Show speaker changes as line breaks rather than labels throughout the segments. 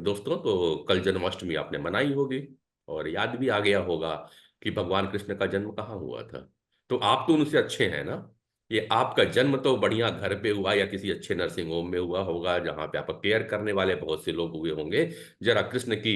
दोस्तों, तो कल जन्माष्टमी आपने मनाई होगी और याद भी आ गया होगा कि भगवान कृष्ण का जन्म कहाँ हुआ था। तो आप तो उनसे अच्छे हैं ना। ये आपका जन्म तो बढ़िया घर पे हुआ या किसी अच्छे नर्सिंग होम में हुआ होगा जहां पे आपका केयर करने वाले बहुत से लोग हुए होंगे। जरा कृष्ण की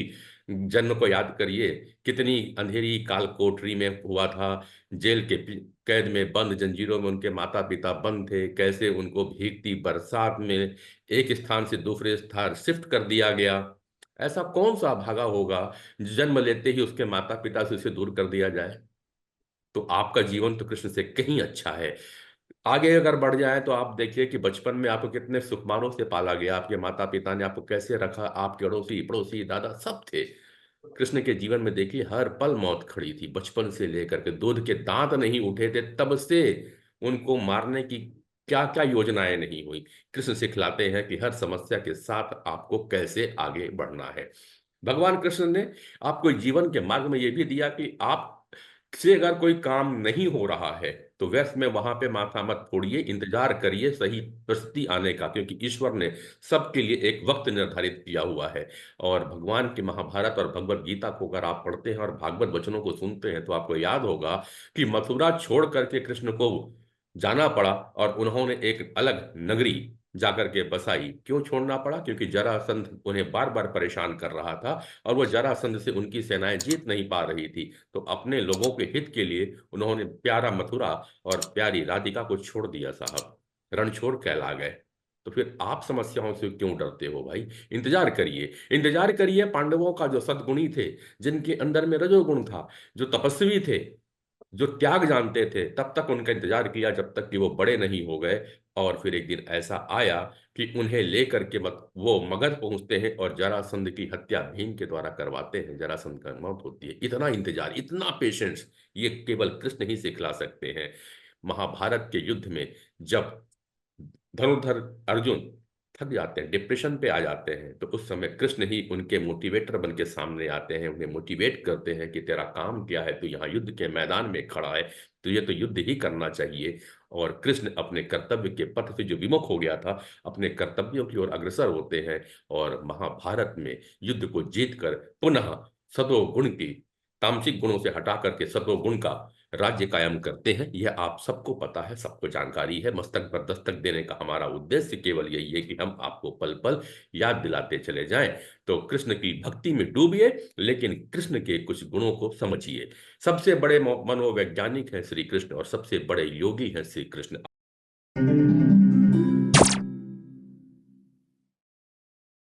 जन्म को याद करिए। कितनी अंधेरी काल कोठरी में हुआ था। जेल के कैद में बंद, जंजीरों में उनके माता पिता बंद थे। कैसे उनको भीगती बरसात में एक स्थान से दूसरे स्थान शिफ्ट कर दिया गया। ऐसा कौन सा भागा होगा जन्म लेते ही उसके माता पिता से उसे दूर कर दिया जाए। तो आपका जीवन तो कृष्ण से कहीं अच्छा है। आगे अगर बढ़ जाए तो आप देखिए कि बचपन में आपको कितने सुखमानों से पाला गया। आपके माता पिता ने आपको कैसे रखा। आपके अड़ोसी पड़ोसी दादा सब थे। कृष्ण के जीवन में देखिए हर पल मौत खड़ी थी। बचपन से लेकर के दूध के दांत नहीं उठे थे तब से उनको मारने की क्या क्या योजनाएं नहीं हुई। कृष्ण सिखलाते हैं कि हर समस्या के साथ आपको कैसे आगे बढ़ना है। भगवान कृष्ण ने आपको जीवन के मार्ग में यह भी दिया कि आप से अगर कोई काम नहीं हो रहा है तो व्यर्थ में वहां पे माथा मत फोड़िए, इंतजार करिए सही परिस्थिति आने का, क्योंकि ईश्वर ने सबके लिए एक वक्त निर्धारित किया हुआ है। और भगवान की महाभारत और भगवत गीता को अगर आप पढ़ते हैं और भागवत वचनों को सुनते हैं तो आपको याद होगा कि मथुरा छोड़ करके कृष्ण को जाना पड़ा और उन्होंने एक अलग नगरी जाकर के बसाई। क्यों छोड़ना पड़ा? क्योंकि जरासंध उन्हें बार बार परेशान कर रहा था और वो जरासंध से उनकी सेनाएं जीत नहीं पा रही थी। तो अपने लोगों के हित के लिए उन्होंने प्यारा मथुरा और प्यारी राधिका को छोड़ दिया साहब। रणछोड़ कहला गए। तो फिर आप समस्याओं से क्यों डरते हो भाई? इंतजार करिए, इंतजार करिए पांडवों का जो सद्गुणी थे, जिनके अंदर में रजोगुण था, जो तपस्वी थे, जो त्याग जानते थे, तब तक उनका इंतजार किया जब तक कि वो बड़े नहीं हो गए। और फिर एक दिन ऐसा आया कि उन्हें लेकर के मत वो मगध पहुंचते हैं और जरासंध की हत्या भीम के द्वारा करवाते हैं। जरासंध का मौत होती है। इतना इंतजार, इतना पेशेंस, ये केवल कृष्ण ही सिखला सकते हैं। महाभारत के युद्ध में जब धनुर्धर अर्जुन थक जाते हैं, डिप्रेशन पे आ जाते हैं, तो उस समय कृष्ण ही उनके मोटिवेटर बन के सामने आते हैं, उन्हें मोटिवेट करते हैं कि तेरा काम क्या है, तू यहाँ युद्ध के मैदान में खड़ा है, तो ये तो युद्ध ही करना चाहिए। और कृष्ण अपने कर्तव्य के पथ से जो विमुख हो गया था, अपने कर्तव्यों की ओर अग्रसर होते हैं और महाभारत में युद्ध को जीतकर पुनः सतो गुण की, तामसिक गुणों से हटा करके सतो गुण का राज्य कायम करते हैं। यह आप सबको पता है, सबको जानकारी है। मस्तक पर दस्तक देने का हमारा उद्देश्य केवल यही है कि हम आपको पल पल याद दिलाते चले जाएं। तो कृष्ण की भक्ति में डूबिए, लेकिन कृष्ण के कुछ गुणों को समझिए। सबसे बड़े मनोवैज्ञानिक हैं श्री कृष्ण और सबसे बड़े योगी हैं श्री कृष्ण।